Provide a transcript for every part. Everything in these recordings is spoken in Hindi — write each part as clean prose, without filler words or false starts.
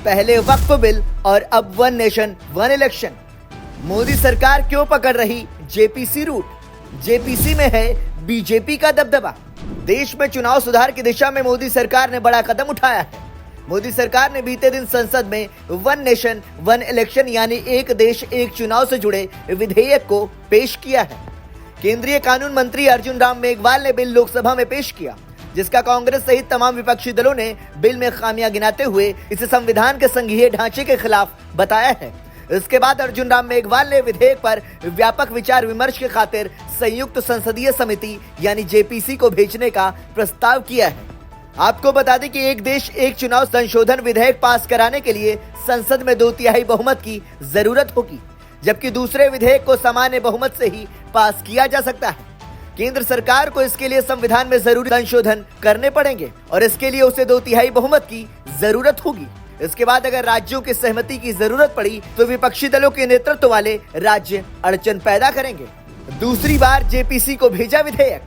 पहले वक्फ बिल और अब one nation one election. Modi सरकार क्यों पकड़ रही जेपीसी रूट? जेपीसी में है बीजेपी का दबदबा। देश में चुनाव सुधार की दिशा में मोदी सरकार ने बड़ा कदम उठाया है। मोदी सरकार ने बीते दिन संसद में वन नेशन वन इलेक्शन यानी एक देश एक चुनाव से जुड़े विधेयक को पेश किया है। केंद्रीय कानून मंत्री अर्जुन राम मेघवाल ने बिल लोकसभा में पेश किया, जिसका कांग्रेस सहित तमाम विपक्षी दलों ने बिल में खामियां गिनाते हुए इसे संविधान के संघीय ढांचे के खिलाफ बताया है। इसके बाद अर्जुन राम मेघवाल ने विधेयक पर व्यापक विचार विमर्श के खातिर संयुक्त संसदीय समिति यानी जेपीसी को भेजने का प्रस्ताव किया है। आपको बता दें कि एक देश एक चुनाव संशोधन विधेयक पास कराने के लिए संसद में 2/3 बहुमत की जरूरत होगी, जबकि दूसरे विधेयक को सामान्य बहुमत से ही पास किया जा सकता है। केंद्र सरकार को इसके लिए संविधान में जरूरी संशोधन करने पड़ेंगे और इसके लिए उसे 2/3 बहुमत की जरूरत होगी। इसके बाद अगर राज्यों की सहमति की जरूरत पड़ी तो विपक्षी दलों के नेतृत्व वाले राज्य अड़चन पैदा करेंगे। दूसरी बार जेपीसी को भेजा विधेयक।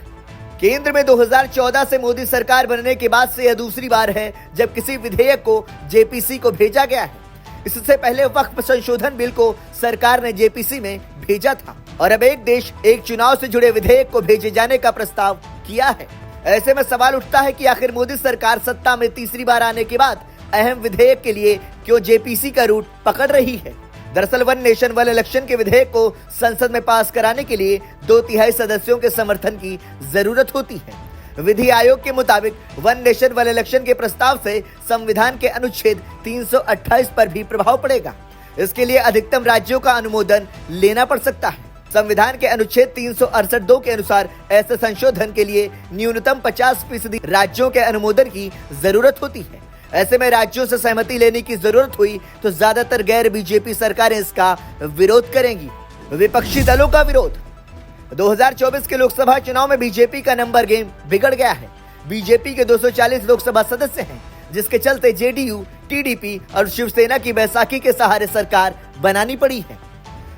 केंद्र में 2014 से मोदी सरकार बनने के बाद से यह दूसरी बार है जब किसी विधेयक को जेपीसी को भेजा गया है। इससे पहले वक्फ संशोधन बिल को सरकार ने जेपीसी में भेजा था और अब एक देश एक चुनाव से जुड़े विधेयक को भेजे जाने का प्रस्ताव किया है। ऐसे में सवाल उठता है कि आखिर मोदी सरकार सत्ता में तीसरी बार आने के बाद अहम विधेयक के लिए क्यों जेपीसी का रूट पकड़ रही है। दरअसल वन नेशन वन इलेक्शन के विधेयक को संसद में पास कराने के लिए 2/3 सदस्यों के समर्थन की जरूरत होती है। विधि आयोग के मुताबिक वन नेशन वन इलेक्शन के प्रस्ताव से संविधान के अनुच्छेद 328 पर भी प्रभाव पड़ेगा। इसके लिए अधिकतम राज्यों का अनुमोदन लेना पड़ सकता है। संविधान के अनुच्छेद 368(2) के अनुसार ऐसे संशोधन के लिए न्यूनतम 50% राज्यों के अनुमोदन की जरूरत होती है। ऐसे में राज्यों से सहमति लेने की जरूरत हुई तो ज्यादातर गैर बीजेपी सरकारें इसका विरोध करेंगी। विपक्षी दलों का विरोध। 2024 के लोकसभा चुनाव में बीजेपी का नंबर गेम बिगड़ गया है। बीजेपी के 240 लोकसभा सदस्य हैं, जिसके चलते जेडीयू, टीडीपी और शिवसेना की बैसाखी के सहारे सरकार बनानी पड़ी है।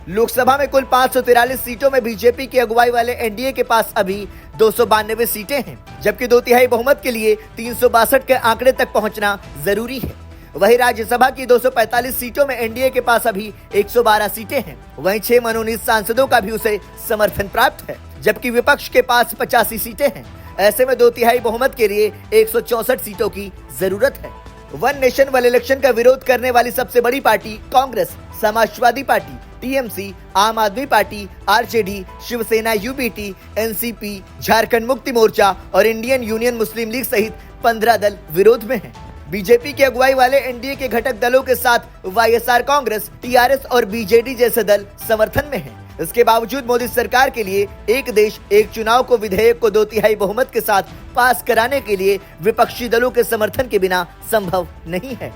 लोकसभा में कुल 543 सीटों में बीजेपी की अगुवाई वाले एनडीए के पास अभी 292 सीटें हैं, जबकि 2/3 बहुमत के लिए 362 के आंकड़े तक पहुंचना जरूरी है। वहीं राज्यसभा की 245 सीटों में एनडीए के पास अभी 112 सीटें हैं। वहीं 6 मनोनीत सांसदों का भी उसे समर्थन प्राप्त है, जबकि विपक्ष के पास 85 सीटें हैं। ऐसे में 2/3 बहुमत के लिए 164 सीटों की जरूरत है। वन नेशन वन इलेक्शन का विरोध करने वाली सबसे बड़ी party Congress, Samajwadi party, TMC, Aam Aadmi party, RJD, Shivsena, UBT, NCP, Jharkhand Mukti Morcha और इंडियन यूनियन मुस्लिम लीग सहित 15 दल विरोध में हैं। बीजेपी की अगुवाई वाले एनडीए के घटक दलों के साथ वाईएसआर कांग्रेस, टीआरएस और बीजेडी जैसे दल समर्थन में हैं। इसके बावजूद मोदी सरकार के लिए एक देश एक चुनाव को विधेयक को 2/3 बहुमत के साथ पास कराने के लिए विपक्षी दलों के समर्थन के बिना संभव नहीं है।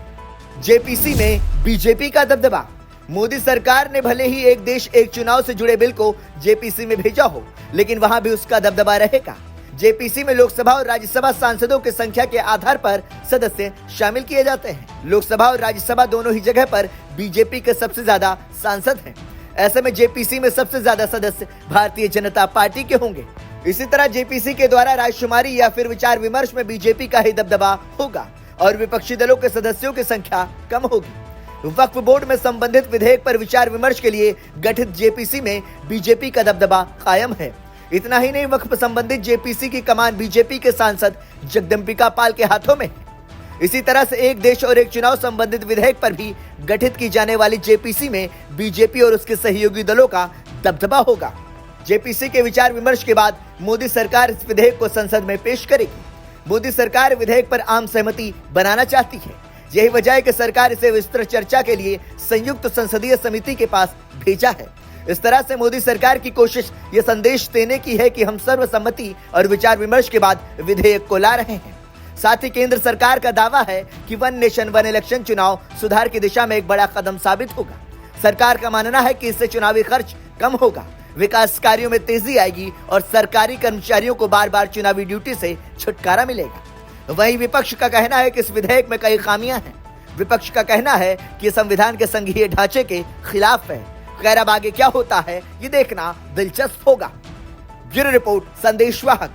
जेपीसी में बीजेपी का दबदबा। मोदी सरकार ने भले ही एक देश एक चुनाव से जुड़े बिल को जेपीसी में भेजा हो, लेकिन वहां भी उसका दबदबा रहेगा। जेपीसी में लोकसभा और राज्यसभा सांसदों की संख्या के आधार पर सदस्य शामिल किए जाते हैं। लोकसभा और राज्यसभा दोनों ही जगह पर बीजेपी के सबसे ज्यादा सांसद हैं। ऐसे में जेपीसी में सबसे ज्यादा सदस्य भारतीय जनता पार्टी के होंगे। इसी तरह जेपीसी के द्वारा रायशुमारी या फिर विचार विमर्श में बीजेपी का ही दबदबा होगा और विपक्षी दलों के सदस्यों की संख्या कम होगी। वक्फ बोर्ड में संबंधित विधेयक पर विचार विमर्श के लिए गठित जेपीसी में बीजेपी का दबदबा कायम है। इतना ही नहीं, वक्फ संबंधित जेपीसी की कमान बीजेपी के सांसद जगदम्बिका पाल के हाथों में है। इसी तरह से एक देश और एक चुनाव संबंधित विधेयक पर भी गठित की जाने वाली जेपीसी में बीजेपी और उसके सहयोगी दलों का दबदबा होगा। जेपीसी के विचार विमर्श के बाद मोदी सरकार इस विधेयक को संसद में पेश करेगी। मोदी सरकार विधेयक पर आम सहमति बनाना चाहती है। यही वजह है कि सरकार इसे विस्तृत चर्चा के लिए संयुक्त संसदीय समिति के पास भेजा है। इस तरह से मोदी सरकार की कोशिश ये संदेश देने की है कि हम सर्वसम्मति और विचार विमर्श के बाद विधेयक को ला रहे हैं। साथ ही केंद्र सरकार का दावा है कि वन नेशन वन इलेक्शन चुनाव सुधार की दिशा में एक बड़ा कदम साबित होगा। सरकार का मानना है कि इससे चुनावी खर्च कम होगा, विकास कार्यों में तेजी आएगी और सरकारी कर्मचारियों को बार बार चुनावी ड्यूटी से छुटकारा मिलेगा। वहीं विपक्ष का कहना है कि इस विधेयक में कई खामियां हैं। विपक्ष का कहना है कि संविधान के संघीय ढांचे के खिलाफ है। खैर, अब आगे क्या होता है ये देखना दिलचस्प होगा। Bureau report, संदेशवाहक।